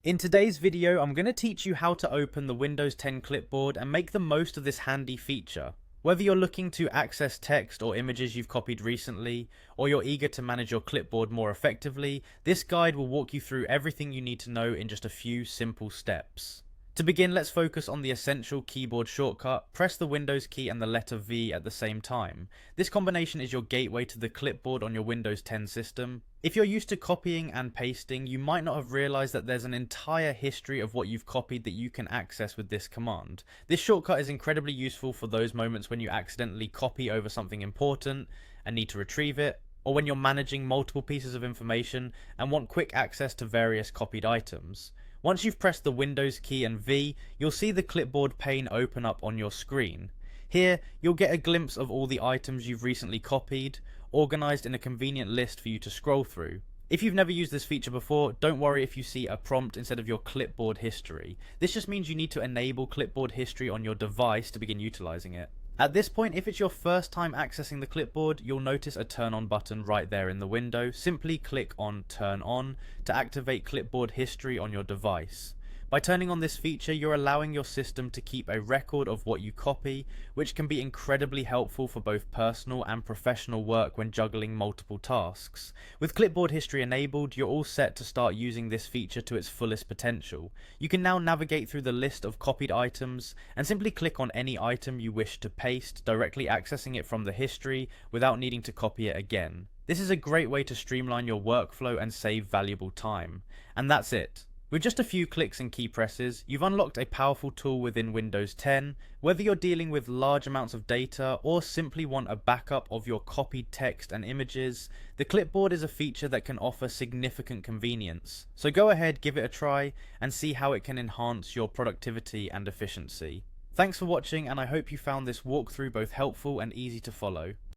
In today's video, I'm going to teach you how to open the Windows 10 clipboard and make the most of this handy feature. Whether you're looking to access text or images you've copied recently, or you're eager to manage your clipboard more effectively, this guide will walk you through everything you need to know in just a few simple steps. To begin, let's focus on the essential keyboard shortcut. Press the Windows key and the letter V at the same time. This combination is your gateway to the clipboard on your Windows 10 system. If you're used to copying and pasting, you might not have realized that there's an entire history of what you've copied that you can access with this command. This shortcut is incredibly useful for those moments when you accidentally copy over something important and need to retrieve it, or when you're managing multiple pieces of information and want quick access to various copied items. Once you've pressed the Windows key and V, you'll see the clipboard pane open up on your screen. Here, you'll get a glimpse of all the items you've recently copied, organized in a convenient list for you to scroll through. If you've never used this feature before, don't worry if you see a prompt instead of your clipboard history. This just means you need to enable clipboard history on your device to begin utilizing it. At this point, if it's your first time accessing the clipboard, you'll notice a turn on button right there in the window. Simply click on turn on to activate clipboard history on your device. By turning on this feature, you're allowing your system to keep a record of what you copy, which can be incredibly helpful for both personal and professional work when juggling multiple tasks. With clipboard history enabled, you're all set to start using this feature to its fullest potential. You can now navigate through the list of copied items and simply click on any item you wish to paste, directly accessing it from the history without needing to copy it again. This is a great way to streamline your workflow and save valuable time. And that's it. With just a few clicks and key presses, you've unlocked a powerful tool within Windows 10. Whether you're dealing with large amounts of data or simply want a backup of your copied text and images, the clipboard is a feature that can offer significant convenience. So go ahead, give it a try, and see how it can enhance your productivity and efficiency. Thanks for watching, and I hope you found this walkthrough both helpful and easy to follow.